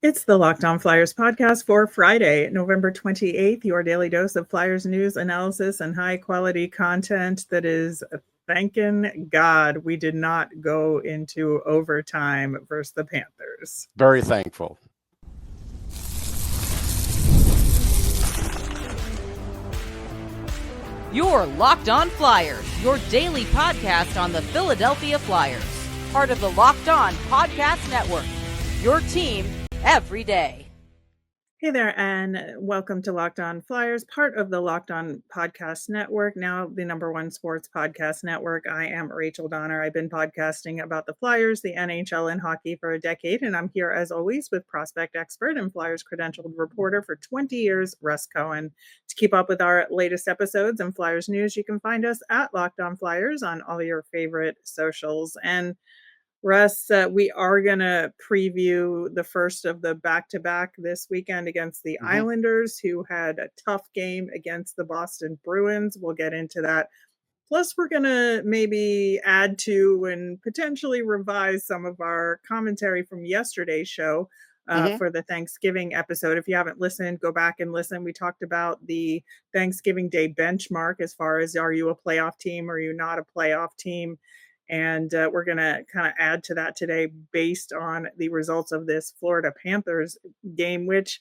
It's the Locked On Flyers podcast for Friday, November 28th, your daily dose of Flyers news, analysis, and high quality content that is thanking God we did not go into overtime versus the Panthers. Very thankful. You're Locked On Flyers, your daily podcast on the Philadelphia Flyers. Part of the Locked On Podcast Network, your team every day. Hey there, and welcome to Locked On Flyers, part of the Locked On Podcast Network, now the number one sports podcast network. I am Rachel Donner. I've been podcasting about the Flyers, the NHL, and hockey for a decade, and I'm here as always with prospect expert and Flyers credentialed reporter for 20 years, Russ Cohen. To keep up with our latest episodes and Flyers news, you can find us at Locked On Flyers on all your favorite socials. And Russ, we are going to preview the first of the back-to-back this weekend against the Islanders, who had a tough game against the Boston Bruins. We'll get into that. Plus, we're going to maybe add to and potentially revise some of our commentary from yesterday's show for the Thanksgiving episode. If you haven't listened, go back and listen. We talked about the Thanksgiving Day benchmark as far as, are you a playoff team or are you not a playoff team? And we're going to kind of add to that today based on the results of this Florida Panthers game, which,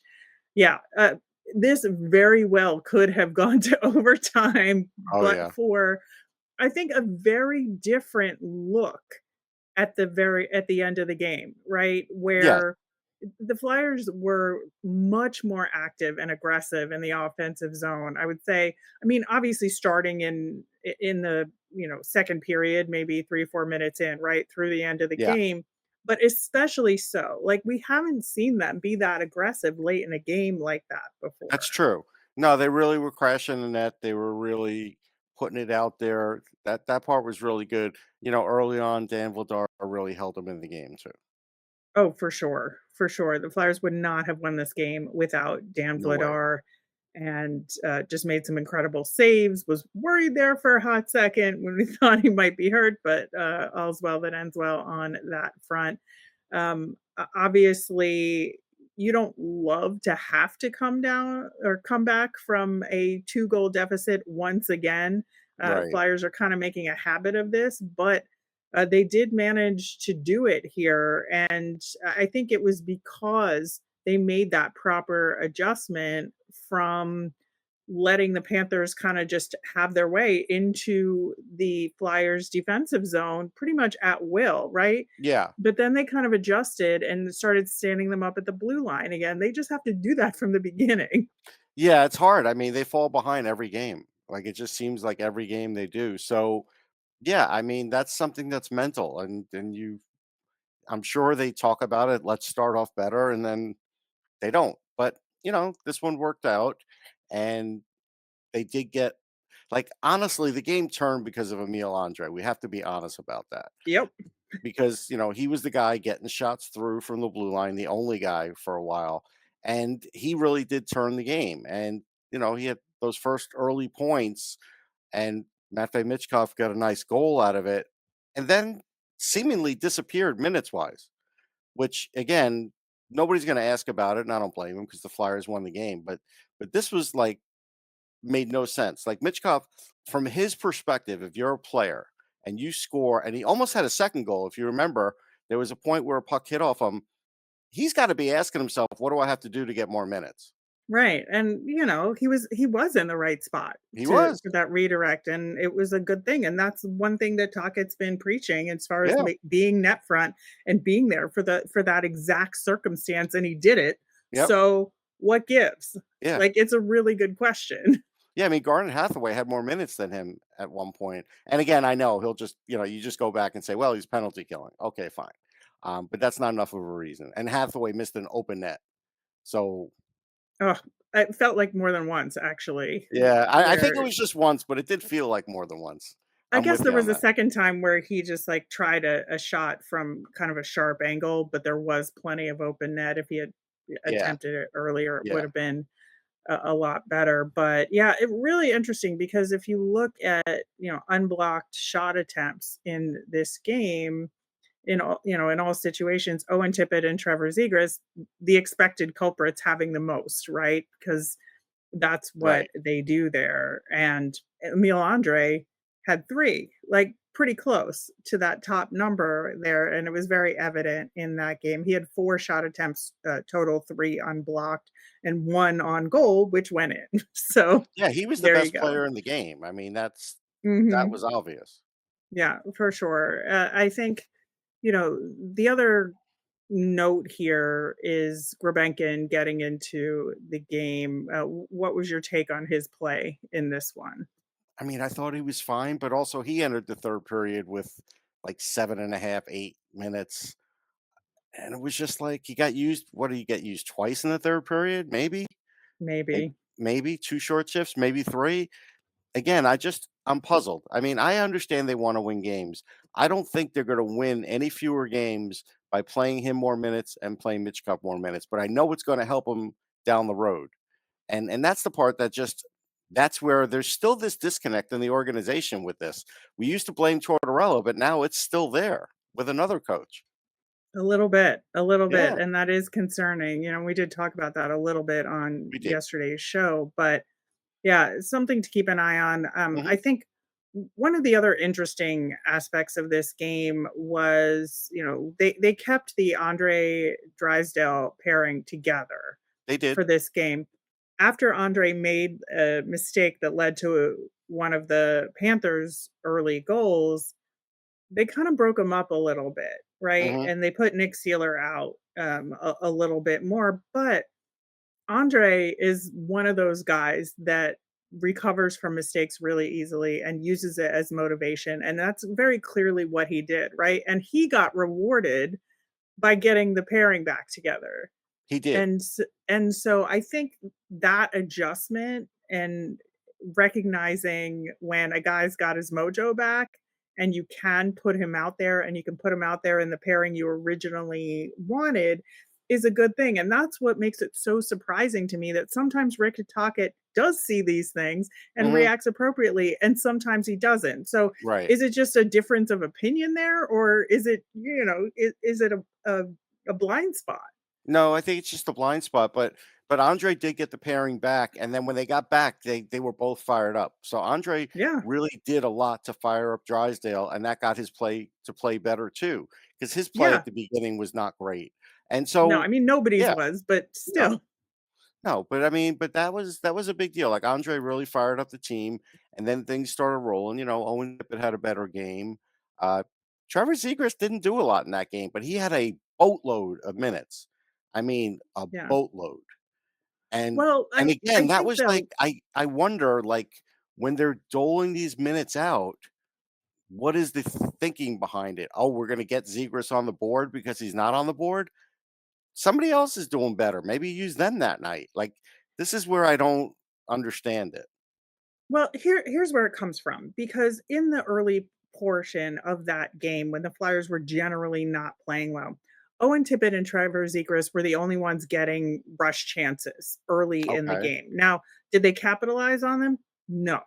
this very well could have gone to overtime, for, I think, a very different look at the end of the game, right? Where the Flyers were much more active and aggressive in the offensive zone. I would say, I mean, obviously starting in the, second period, maybe 3-4 minutes in, right through the end of the game, but especially so, like, we haven't seen them be that aggressive late in a game like that before. That's true. No, they really were crashing the net. They were really putting it out there. That part was really good. Early on, Dan Vladar really held them in the game too. Oh, for sure. For sure. The Flyers would not have won this game without Dan Vladar, and just made some incredible saves. Was worried there for a hot second when we thought he might be hurt, but all's well that ends well on that front. Obviously, you don't love to have to come back from a 2-goal deficit once again. Flyers are kind of making a habit of this, but they did manage to do it here. And I think it was because they made that proper adjustment from letting the Panthers kind of just have their way into the Flyers defensive zone pretty much at will, right? Yeah. But then they kind of adjusted and started standing them up at the blue line again. They just have to do that from the beginning. Yeah, it's hard. I mean, they fall behind every game. Like, it just seems like every game they do. So, yeah, I mean, that's something that's mental. And I'm sure they talk about it. Let's start off better. And then they don't. But, this one worked out. And they did get, like, honestly, the game turned because of Emil Andrae. We have to be honest about that. Yep. Because, he was the guy getting shots through from the blue line, the only guy for a while. And he really did turn the game. And, he had those first early points, and Matvei Michkov got a nice goal out of it, and then seemingly disappeared minutes-wise, which, again, nobody's going to ask about it, and I don't blame him because the Flyers won the game. But this was, like, made no sense. Like, Michkov, from his perspective, if you're a player and you score, and he almost had a second goal, if you remember, there was a point where a puck hit off him. He's got to be asking himself, what do I have to do to get more minutes? Right. And, he was in the right spot for that redirect. And it was a good thing. And that's one thing that Tocchet's been preaching as far as being net front and being there for that exact circumstance. And he did it. Yep. So what gives? Yeah. Like, it's a really good question. Yeah. I mean, Garnet Hathaway had more minutes than him at one point. And again, I know he'll just, you just go back and say, well, he's penalty killing. Okay, fine. But that's not enough of a reason. And Hathaway missed an open net. So. Oh, it felt like more than once, actually. Yeah, I think it was just once, but it did feel like more than once. I guess there was a second time where he just, like, tried a shot from kind of a sharp angle, but there was plenty of open net. If he had attempted it earlier, it would have been a lot better. But yeah, it really interesting because if you look at, unblocked shot attempts in this game, in all, in all situations, Owen Tippett and Trevor Zegras, the expected culprits having the most, right? Because that's what Right. they do there. And Emil Andrae had 3, like, pretty close to that top number there, and it was very evident in that game. He had 4 shot attempts, total, 3 unblocked, and 1 on goal, which went in. So, Yeah, he was the there you best go. player in the game. I mean, that Mhm. was obvious. Yeah, for sure. I think, the other note here is Grebenkin getting into the game. What was your take on his play in this one? I mean, I thought he was fine, but also he entered the third period with like 7.5, 8 minutes. And it was just like he got used. What did he get used twice in the third period? Maybe, May- Maybe. maybe 2 short shifts, maybe 3. Again, I'm puzzled. I mean, I understand they want to win games. I don't think they're going to win any fewer games by playing him more minutes and playing Mitch Cup more minutes. But I know it's going to help him down the road. And that's the part that just that's where there's still this disconnect in the organization with this. We used to blame Tortorella, but now it's still there with another coach. A little bit, Yeah, and that is concerning. We did talk about that a little bit on we did. yesterday's show, but yeah, it's something to keep an eye on. Hmm. I think one of the other interesting aspects of this game was, they kept the Andre Drysdale pairing together They did. for this game. After Andre made a mistake that led to one of the Panthers' early goals, they kind of broke him up a little bit, right? Hmm. And they put Nick Sealer out a little bit more. But Andre is one of those guys that recovers from mistakes really easily and uses it as motivation. And that's very clearly what he did, right? And he got rewarded by getting the pairing back together. He did. And so I think that adjustment and recognizing when a guy's got his mojo back and you can put him out there and you can put him out there in the pairing you originally wanted is a good thing. And that's what makes it so surprising to me that sometimes Rick Tocchet does see these things and Hmm. reacts appropriately, and sometimes he doesn't. So Right. is it just a difference of opinion there, or is it, is it a blind spot? No, I think it's just a blind spot, but Andre did get the pairing back, and then when they got back, they were both fired up. So Andre Yeah, really did a lot to fire up Drysdale, and that got his play to play better too, because his play yeah. at the beginning was not great. And No, so, I mean, nobody's yeah, was, but no, still. no, but I mean, but that was a big deal. Like Andre really fired up the team, and then things started rolling. Owen Tippett had a better game. Uh, Trevor Zegras didn't do a lot in that game, but he had a boatload of minutes. I mean, a Yeah. boatload. And Well, and I again, that think was though, like I wonder, like, when they're doling these minutes out, what is the thinking behind it? Oh, we're gonna get Zegras on the board because he's not on the board? Somebody else is doing better. Maybe use them that night. Like, this is where I don't understand it. well, here's where it comes from, because in the early portion of that game when the Flyers were generally not playing well, Owen Tippett and Trevor Zegras were the only ones getting rush chances early in the Okay. game. Now, did they capitalize on them? No.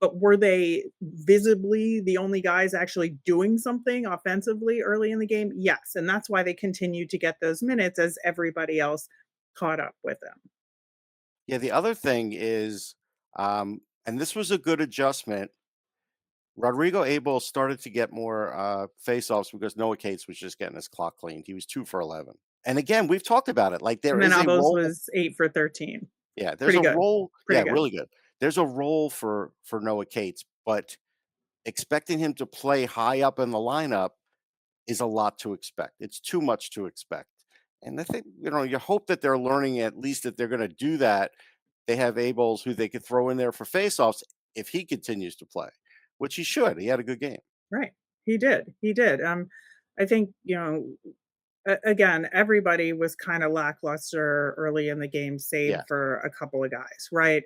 But were they visibly the only guys actually doing something offensively early in the game? Yes. And that's why they continued to get those minutes as everybody else caught up with them. Yeah, the other thing is, and this was a good adjustment. Rodrigo Abel started to get more faceoffs because Noah Cates was just getting his clock cleaned. He was 2 for 11. And again, we've talked about it. Like, there And then is a Albos role. was 8 for 13. Yeah, there's Pretty a good. role. Pretty Yeah, good. really good. There's a role for Noah Cates, but expecting him to play high up in the lineup is a lot to expect. It's too much to expect. And I think, you hope that they're learning at least that they're going to do that. They have Abels who they could throw in there for faceoffs if he continues to play, which he should. He had a good game. Right. He did. He did. I think, again, everybody was kind of lackluster early in the game, save Yeah. for a couple of guys, right?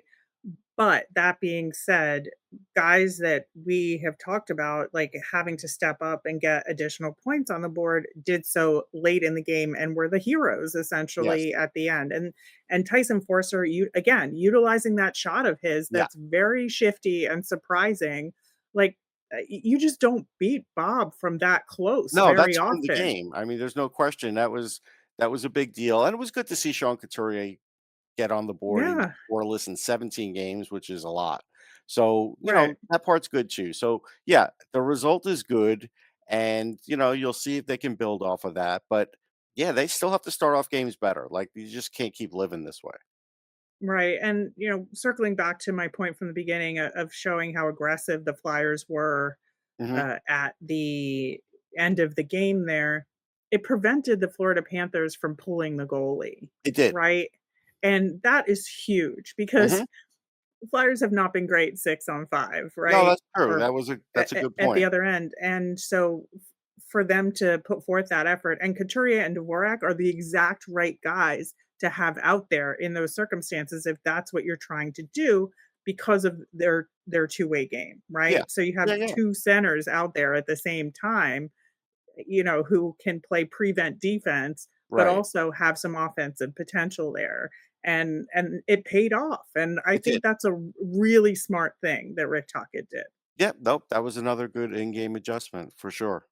But that being said, guys that we have talked about, like having to step up and get additional points on the board, did so late in the game and were the heroes Yes. essentially at the end. And Tyson Forcer, you again utilizing that shot of his Yeah. that's very shifty and surprising. Like, you just don't beat Bob from that close No, very that's from the often. game. I mean, there's no question that was a big deal, and it was good to see Sean Couturier get on the board. He was Yeah, scoreless in 17 games, which is a lot. So, right. that part's good too. So, yeah, the result is good, and, you'll see if they can build off of that. But yeah, they still have to start off games better. Like, you just can't keep living this way. Right, and, circling back to my point from the beginning of showing how aggressive the Flyers were, Hmm. at the end of the game there, it prevented the Florida Panthers from pulling the goalie, It did. right? And that is huge because Hmm. the Flyers have not been great 6 on 5, No, right? that's true. Or That's a good at the point. other end, and so for them to put forth that effort, and Couturier and Dvorak are the exact right guys to have out there in those circumstances if that's what you're trying to do because of their two-way game, Yeah. right? So you have Yeah, yeah. 2 centers out there at the same time, who can play prevent defense, but Right. also have some offensive potential there. And it paid off. And I It did. think that's a really smart thing that Rick Tocchet did. Yep. Nope. That was another good in-game adjustment for sure.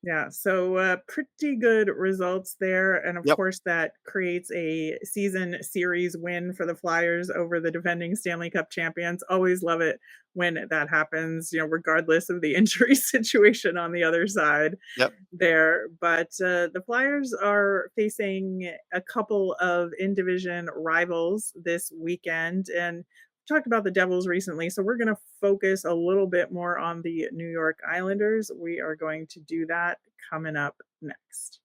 Yeah, so pretty good results there. And of Yep. course, that creates a season series win for the Flyers over the defending Stanley Cup champions. Always love it when that happens, regardless of the injury situation on the other side Yep. there. But the Flyers are facing a couple of in division rivals this weekend. And talked about the Devils recently, so we're going to focus a little bit more on the New York Islanders. We are going to do that coming up next.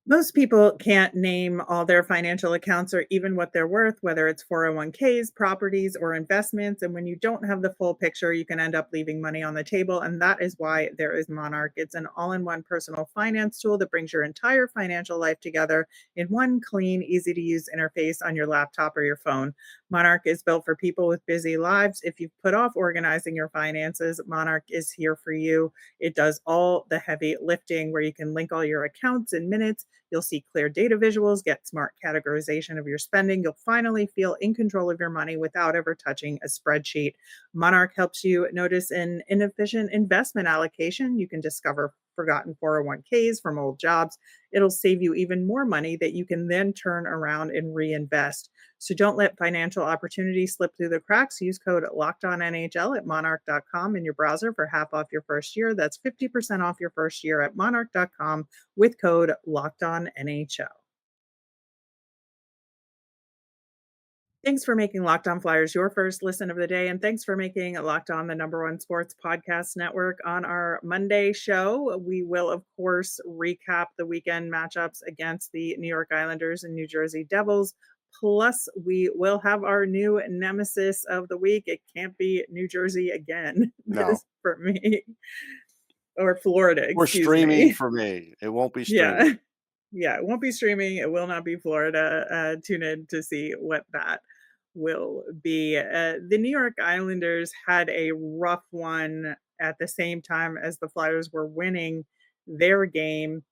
Most people can't name all their financial accounts or even what they're worth, whether it's 401ks, properties, or investments. And when you don't have the full picture, you can end up leaving money on the table. And that is why there is Monarch. It's an all in one personal finance tool that brings your entire financial life together in one clean, easy to use interface on your laptop or your phone. Monarch is built for people with busy lives. If you've put off organizing your finances, Monarch is here for you. It does all the heavy lifting where you can link all your accounts in minutes. You'll see clear data visuals, get smart categorization of your spending. You'll finally feel in control of your money without ever touching a spreadsheet. Monarch helps you notice an inefficient investment allocation. You can discover forgotten 401ks from old jobs. It'll save you even more money that you can then turn around and reinvest. So don't let financial opportunities slip through the cracks. Use code LOCKEDONNHL at monarch.com in your browser for half off your first year. That's 50% off your first year at monarch.com with code LOCKEDONNHL. Thanks for making Locked On Flyers your first listen of the day. And thanks for making Locked On the number one sports podcast network. On our Monday show, we will, of course, recap the weekend matchups against the New York Islanders and New Jersey Devils. Plus, we will have our new nemesis of the week. It can't be New Jersey again, No. this for me, or Florida, Or excuse streaming me. for me. It won't be streaming. Yeah. Yeah, it won't be streaming. It will not be Florida. Tune in to see what that will be. The New York Islanders had a rough one at the same time as the Flyers were winning their game,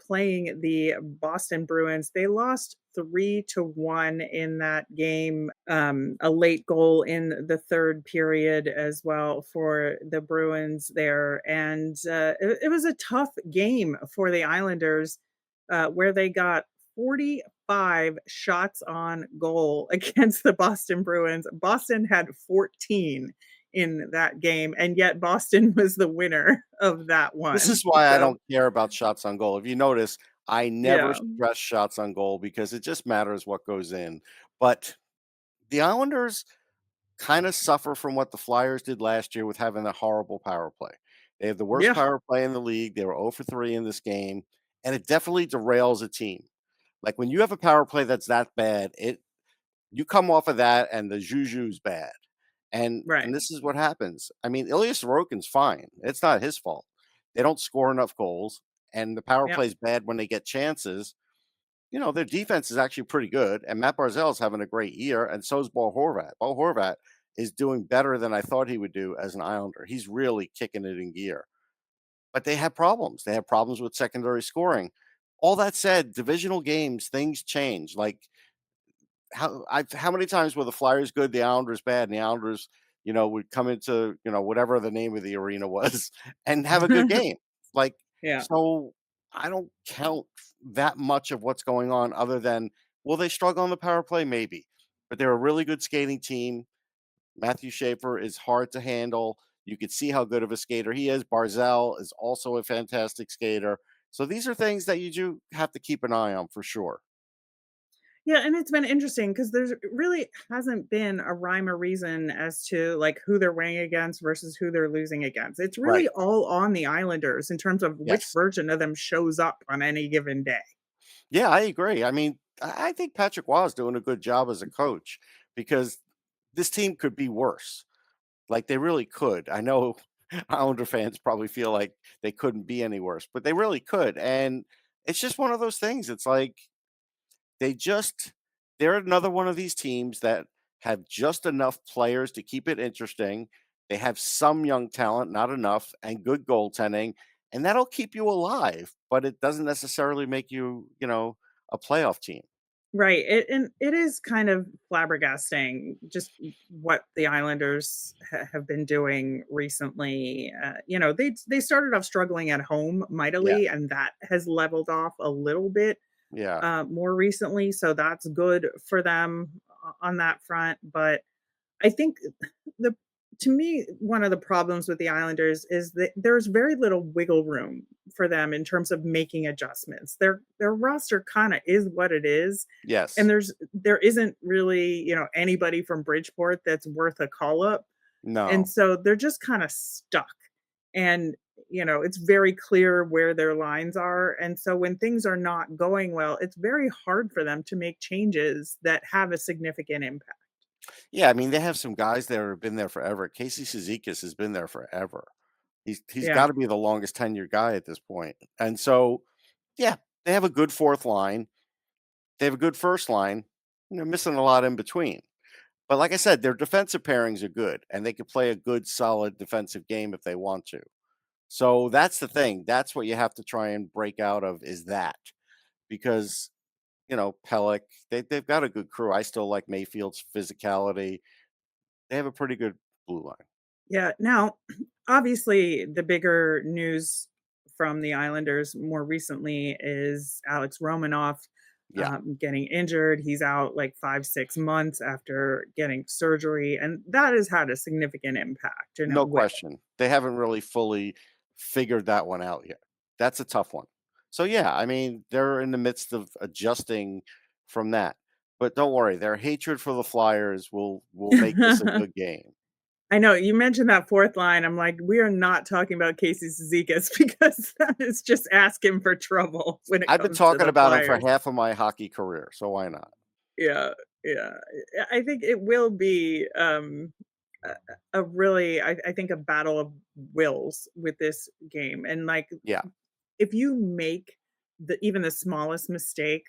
playing the Boston Bruins. They lost 3-1 in that game. A late goal in the third period as well for the Bruins there. And it was a tough game for the Islanders, where they got 45 shots on goal against the Boston Bruins. Boston had 14 in that game, and yet Boston was the winner of that This one. is why I So, don't care about shots on goal. If you notice, I never yeah, stress shots on goal because it just matters what goes in. But the Islanders kind of suffer from what the Flyers did last year with having a horrible power play. They have the worst yeah, power play in the league. They were 0 for 3 in this game, and it definitely derails a team. Like when you have a power play that's that bad, you come off of that and the juju's bad. And right. this is what happens. I mean, Ilya Sorokin's fine. It's not his fault. They don't score enough goals, and the power Yep, play's bad when they get chances. Their defense is actually pretty good, and Matt Barzell's having a great year, and so is Bo Horvat. Bo Horvat is doing better than I thought he would do as an Islander. He's really kicking it in gear. But they have problems. They have problems with secondary scoring. All that said, divisional games, things change. Like how many times were the Flyers good, the Islanders bad, and the Islanders, would come into, whatever the name of the arena was and have a good game. Like, Yeah. so I don't count that much of what's going on other than, will they struggle on the power play? Maybe. But they're a really good skating team. Matthew Schaefer is hard to handle. You could see how good of a skater he is. Barzell is also a fantastic skater. So these are things that you do have to keep an eye on for sure. Yeah, and it's been interesting because there's really hasn't been a rhyme or reason as to, like, who they're winning against versus who they're losing against. It's really Right. all on the Islanders in terms of which Yes. version of them shows up on any given day. Yeah, I agree. I mean, I think Patrick Waugh is doing a good job as a coach because this team could be worse. Like they really could. I know Islander fans probably feel like they couldn't be any worse, but they really could. And it's just one of those things. It's like they just they're another one of these teams that have just enough players to keep it interesting. They have some young talent, not enough, and good goaltending, and that'll keep you alive, but it doesn't necessarily make you, a playoff team. Right, and it is kind of flabbergasting just what the Islanders have been doing recently. They started off struggling at home Yeah. mightily, and that has leveled off a little bit Yeah. more recently. So that's good for them on that front. But I think the to me, one of the problems with the Islanders is that there's very little wiggle room for them in terms of making adjustments. Their roster kind of is what it is, and Yes. there isn't really, anybody from Bridgeport that's worth a call up. And No. so they're just kind of stuck. And it's very clear where their lines are. And so when things are not going well, it's very hard for them to make changes that have a significant impact. Yeah, I mean, they have some guys that have been there forever. Casey Cizikas has been there forever. He's Yeah. gotta be the longest tenured guy at this point. And so, yeah, they have a good 4th line. They have a good first line, and they're missing a lot in between. But like I said, their defensive pairings are good, and they could play a good, solid defensive game if they want to. So that's the thing. That's what you have to try and break out of is that. Because, Pellick, they've got a good crew. I still like Mayfield's physicality. They have a pretty good blue line. Yeah. Now, obviously, the bigger news from the Islanders more recently is Alex Romanoff Yeah, getting injured. He's out like 5, 6 months after getting surgery, and that has had a significant impact, and it no will. question. They haven't really fully figured that one out yet. That's a tough one. So yeah, I mean, they're in the midst of adjusting from that. But don't worry, their hatred for the Flyers will make this a good game. I know you mentioned that fourth line. I'm like, we are not talking about Casey Cizikas because that is just asking for trouble when it I've been comes to talking the about him for Flyers. half of my hockey career, so why not? Yeah, yeah. I think it will be, a really I think a battle of wills with this game, and, like, Yeah. if you make even the smallest mistake,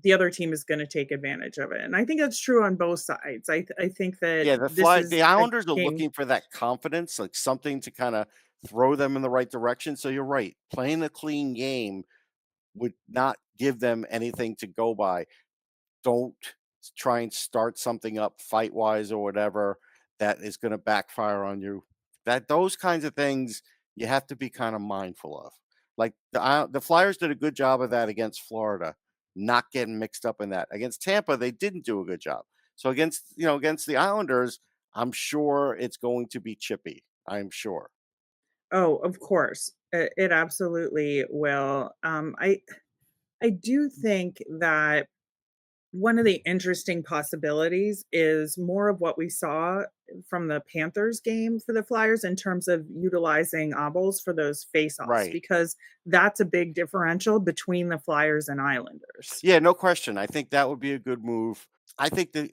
the other team is gonna take advantage of it, and I think that's true on both sides. I think that Yeah, this the is a Islanders are game. looking for that confidence, like something to kinda throw them in the right direction, so you're right. Playing a clean game would not give them anything to go by. Don't try and start something up fight wise or whatever that is going to backfire on you. That those kinds of things you have to be kind of mindful of. Like the Flyers did a good job of that against Florida, not getting mixed up in that. Against Tampa, they didn't do a good job. So against the Islanders, I'm sure it's going to be chippy. I'm sure. Oh, of course. It absolutely will. I do think that one of the interesting possibilities is more of what we saw from the Panthers game for the Flyers in terms of utilizing Obels for those faceoffs, Right. because that's a big differential between the Flyers and Islanders. Yeah, no question. I think that would be a good move. I think the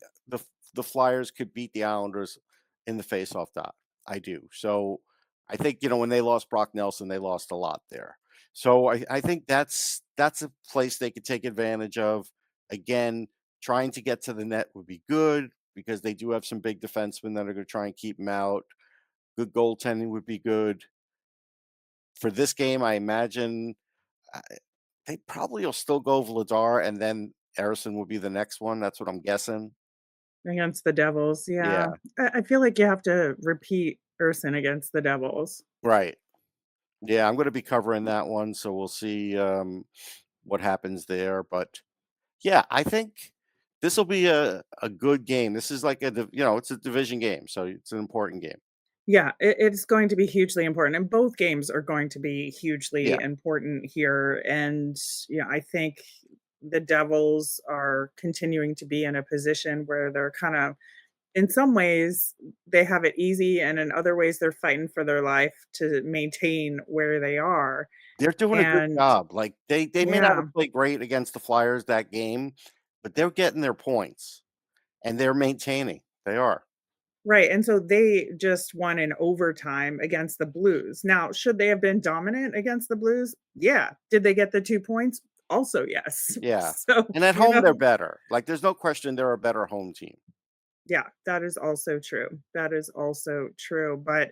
the Flyers could beat the Islanders in the faceoff dot. I do. So I think when they lost Brock Nelson, they lost a lot there. So I think that's a place they could take advantage of. Again, trying to get to the net would be good because they do have some big defensemen that are going to try and keep them out. Good goaltending would be good for this game. I imagine they probably will still go Vladar, and then Harrison will be the next one. That's what I'm guessing. Against the Devils, yeah. Yeah, I feel like you have to repeat Erson against the Devils. right. Yeah, I'm gonna be covering that one, so we'll see, what happens there, but, yeah, I think this'll be a good game. This is like it's a division game, so it's an important game. Yeah, it's going to be hugely important, and both games are going to be hugely Yeah, important here. And yeah, I think the Devils are continuing to be in a position where they're kind of, in some ways, they have it easy, and in other ways, they're fighting for their life to maintain where they are. they're doing a good And job. Like, they may not yeah, have played great against the Flyers that game, but they're getting their points, and they're maintaining. They are. right. And so they just won in overtime against the Blues. Now, should they have been dominant against the Blues? Yeah. Did they get the 2 points? Also, yes. Yeah, So, and at you home, know, they're better. Like, there's no question they're a better home team. yeah, that is also true. That is also true. But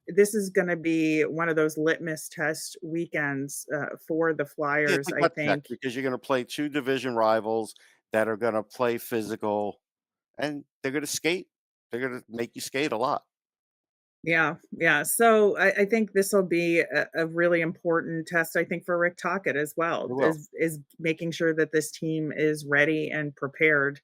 this is going to be one of those litmus test weekends for the Yeah, it's Flyers, a I gut check think. because you're gonna play 2 division rivals that are gonna play physical, and they're gonna skate. They're gonna make you skate a lot. Yeah, yeah. So I think this will be a really important test, I think, for Rick Tocchet as well, They will. is making sure that this team is ready and prepared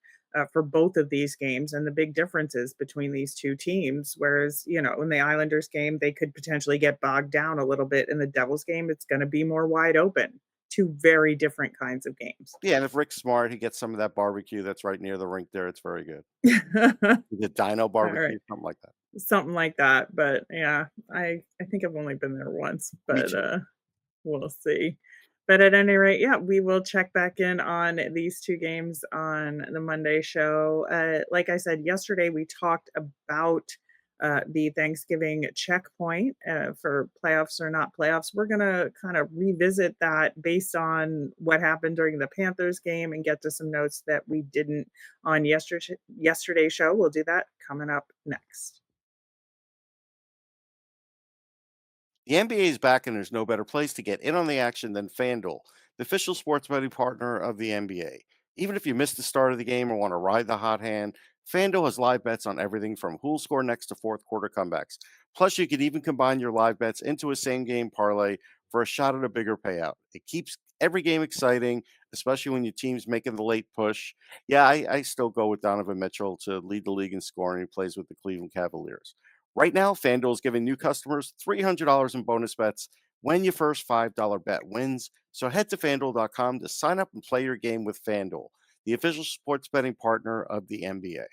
for both of these games and the big differences between these two teams. Whereas, in the Islanders game, they could potentially get bogged down a little bit. In the Devils game, it's going to be more wide open. Two very different kinds of games. Yeah, and if Rick's smart, he gets some of that barbecue that's right near the rink there, it's very good. The Dino All right. barbecue, something like that. Something like that. But yeah, I think I've only been there once, Me but too. we'll see. But at any rate, yeah, we will check back in on these 2 games on the Monday show. Like I said yesterday, we talked about the Thanksgiving checkpoint for playoffs or not playoffs. We're going to kind of revisit that based on what happened during the Panthers game and get to some notes that we didn't on yesterday's show. We'll do that coming up next. The NBA is back, and there's no better place to get in on the action than FanDuel, the official sports betting partner of the NBA. Even if you missed the start of the game or want to ride the hot hand, FanDuel has live bets on everything from who'll score next to fourth quarter comebacks. Plus, you can even combine your live bets into a same game parlay for a shot at a bigger payout. It keeps every game exciting, especially when your team's making the late push. Yeah, I still go with Donovan Mitchell to lead the league in scoring. He plays with the Cleveland Cavaliers. Right now, FanDuel is giving new customers $300 in bonus bets when your first $5 bet wins. So head to fanduel.com to sign up and play your game with FanDuel, the official sports betting partner of the NBA.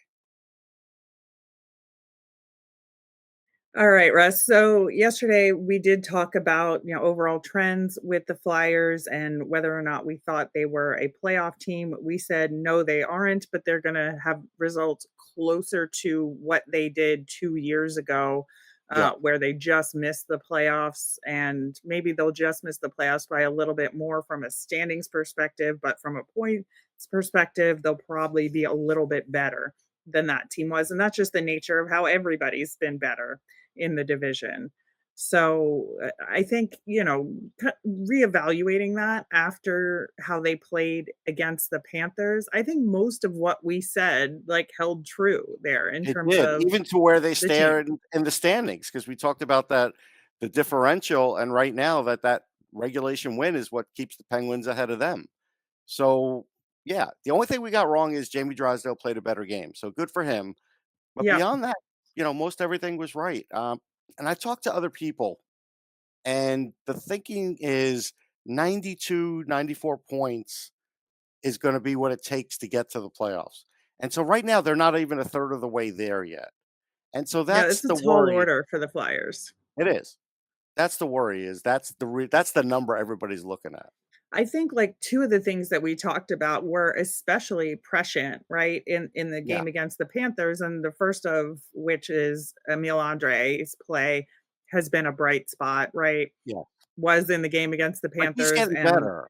All right, Russ. So yesterday we did talk about, overall trends with the Flyers and whether or not we thought they were a playoff team. We said no, they aren't, but they're going to have results closer to what they did 2 years ago, Yep. where they just missed the playoffs, and maybe they'll just miss the playoffs by a little bit more from a standings perspective, but from a points perspective, they'll probably be a little bit better than that team was, and that's just the nature of how everybody's been better in the division. So I think, reevaluating that after how they played against the Panthers, I think most of what we said like held true there in It terms did, of even to where they the team. stare in the standings, because we talked about that, the differential, and right now that regulation win is what keeps the Penguins ahead of them. So, yeah, the only thing we got wrong is Jamie Drysdale played a better game, so good for him. But Yeah. beyond that, most everything was right. And I've talked to other people, and the thinking is 92, 94 points is going to be what it takes to get to the playoffs. And so right now, they're not even a third of the way there yet. And so Yeah, that's it's a the tall worry. order for the Flyers. It is. That's the worry. Is that's the number everybody's looking at. I think like two of the things that we talked about were especially prescient, right? In the Yeah. game against the Panthers, and the first of which is Emil Andrae's play has been a bright spot, right? Yeah. Was in the game against the But he's Panthers, getting and better,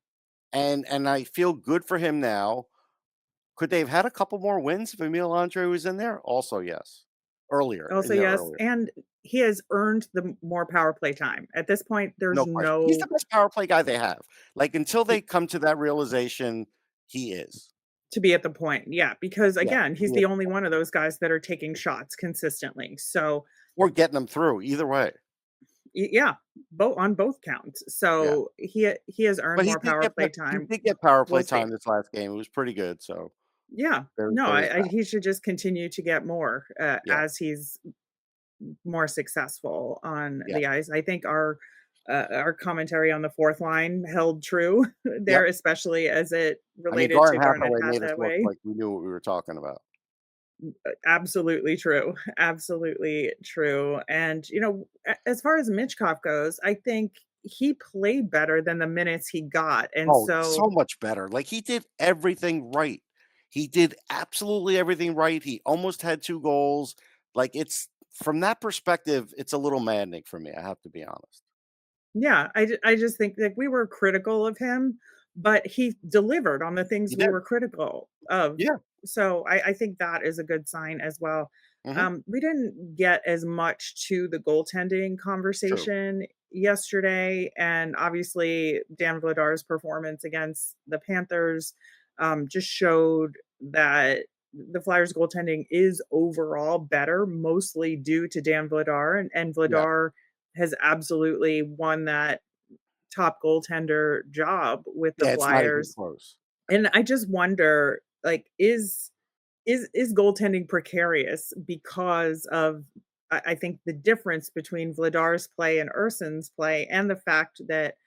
and I feel good for him now. Could they have had a couple more wins if Emil Andre was in there? Also, yes. Earlier, also in there yes, earlier. and he has earned the more power play time. At this point, there's No question. He's no the best power play guy they have. Like, until they come to that realization, he is. To be at the point, yeah, because Yeah, again, to he's be the at only one of those guys that are taking shots consistently. So, or getting them through, either way. yeah, both on both counts. Yeah. So he has earned But more power play he time. did get power We'll play see. time this last game. It was pretty good, so Yeah, no, there is I that. he should just continue to get more Yeah, as he's more successful on yeah. the ice. I think our commentary on the fourth line held true there, Yep. especially as it I mean, related to Garden Garnet Hathaway made us look Hathaway. like we knew what we were talking about. Absolutely true. Absolutely true. And, as far as Mitchkov goes, I think he played better than the minutes he got. And Oh, so so, much better. Like, he did everything right. He did absolutely everything right. He almost had 2 goals. Like, it's from that perspective, it's a little maddening for me, I have to be honest. yeah, I just think that we were critical of him, but he delivered on the He things we did. were critical of. Yeah. So I think that is a good sign as well. Mhm. We didn't get as much to the goaltending True. conversation yesterday, and obviously Dan Vladar's performance against the Panthers just showed that the Flyers goaltending is overall better, mostly due to Dan Vladar, and Yes. Vladar has absolutely won that top goaltender job with the Yeah, it's not even Flyers. close. And I just wonder, like, is goaltending precarious because of I think the difference between Vladar's play and Urson's play, and the fact that,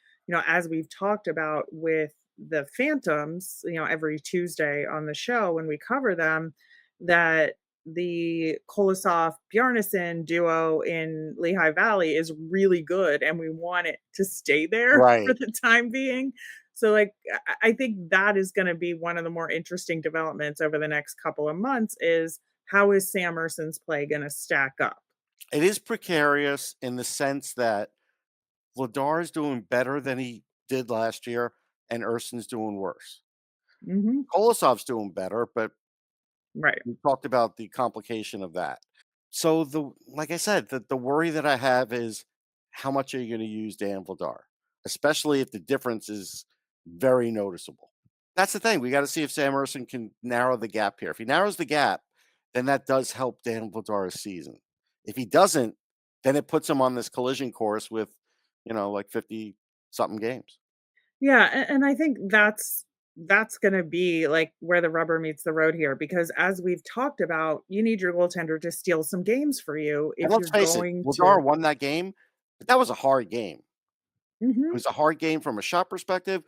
as we've talked about with the Phantoms, every Tuesday on the show when we cover them, that the Kolosov Bjarnason duo in Lehigh Valley is really good and we want it to stay there for Right. the time being. So, like, I think that is gonna be one of the more interesting developments over the next couple of months is how is Sam Erson's play gonna stack up? It is precarious in the sense that Vladar is doing better than he did last year, and Urson's doing worse. Mhm. Kolosov's doing better, but Right. we talked about the complication of that. So like I said, the worry that I have is how much are you going to use Dan Vladar, especially if the difference is very noticeable. That's the thing. We got to see if Sam Ersson can narrow the gap here. If he narrows the gap, then that does help Dan Vladar's season. If he doesn't, then it puts him on this collision course with, like 50 something games. Yeah, and I think that's gonna be, like, where the rubber meets the road here because as we've talked about, you need your goaltender to steal some games for you And if let's you're face it, going to. Vladar won that game, but that was a hard game. It Mhm. was a hard game from a shot perspective.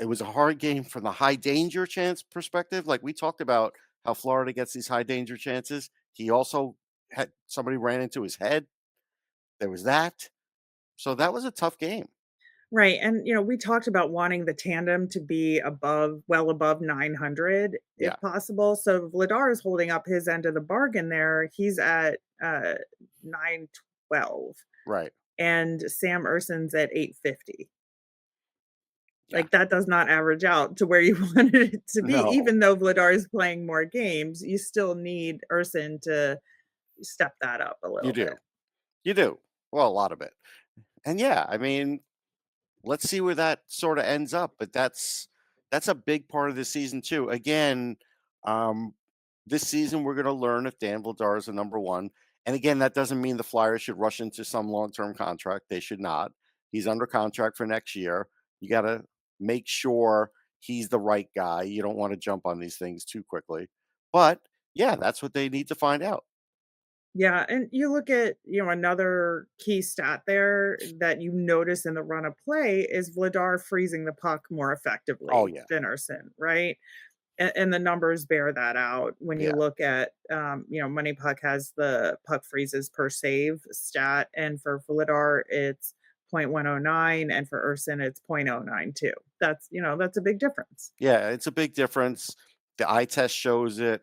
It was a hard game from the high danger chance perspective. Like we talked about how Florida gets these high danger chances. He also had somebody ran into his head. There was that. So that was a tough game. Right, and, we talked about wanting the tandem to be well above 900 Yeah, if possible, so Vladar is holding up his end of the bargain there. He's at, 912, right. and Sam Erson's at 850. Yeah. Like, that does not average out to where you wanted it to be. No, Even though Vladar is playing more games, you still need Erson to step that up a you little bit. do. You do. Well, a lot of it. And yeah, I mean, let's see where that sort of ends up. But that's a big part of the season too. Again, um, this season we're going to learn if Dan Vladar is the number one. And again, that doesn't mean the Flyers should rush into some long-term contract. They should not. He's under contract for next year. You got to make sure he's the right guy. You don't want to jump on these things too quickly. But yeah, that's what they need to find out. Yeah, and you look at, another key stat there that you notice in the run of play is Vladar freezing the puck more Oh effectively yeah, than Erson, right? And the numbers bear that out when you yeah, look at, Money Puck has the puck freezes per save stat, and for Vladar, it's 0.109, and for Erson, it's 0.092. That's a big difference. yeah. It's a big difference. The eye test shows it,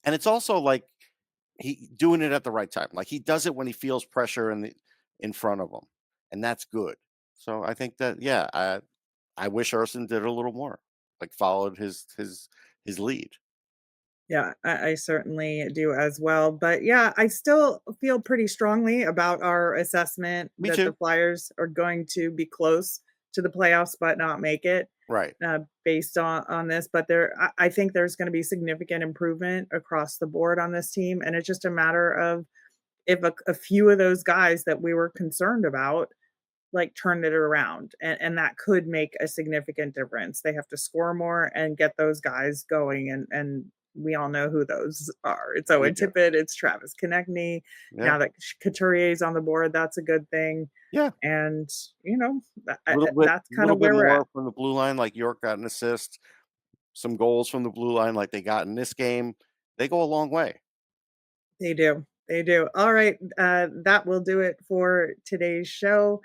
and it's also like he doing it at the right time. Like he does it when he feels pressure in front of him, and that's good. So I think that yeah, I wish Urson did a little more, like followed his lead. Yeah, I certainly do as well. But yeah, I still feel pretty strongly about our assessment Me that the too. Flyers are going to be close to the playoffs, but not make it. Right. based on this, but I think there's going to be significant improvement across the board on this team, and it's just a matter of if a few of those guys that we were concerned about like turned it around, and that could make a significant difference. They have to score more and get those guys going, and we all know who those are. It's We Owen do. Tippett, it's Travis Konechny. Yeah. Now that Couturier's on the board, that's a good thing. Yeah. And you know, A that's kind little of bit where we're at. more from the blue line, like York got an assist, some goals from the blue line like they got in this game. They go a long way. They do. They do. All right. That will do it for today's show.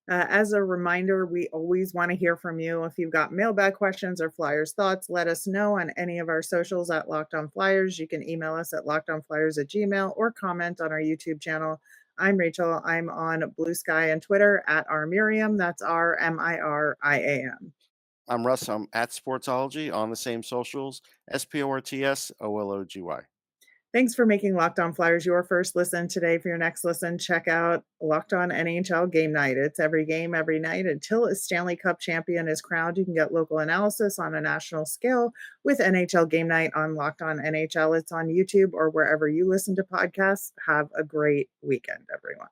As a reminder, we always want to hear from you. If you've got mailbag questions or Flyers thoughts, let us know on any of our socials at Locked On Flyers. You can email us at lockedonflyers@gmail or comment on our YouTube channel. I'm Rachel. I'm on Blue Sky and Twitter at rmiriam. That's RMIRIAM. I'm Russ. I'm at Sportsology on the same socials, SPORTSOLOGY. Thanks for making Locked On Flyers your first listen today. For your next listen, check out Locked On NHL Game Night. It's every game, every night until a Stanley Cup champion is crowned. You can get local analysis on a national scale with NHL Game Night on Locked On NHL. It's on YouTube or wherever you listen to podcasts. Have a great weekend, everyone.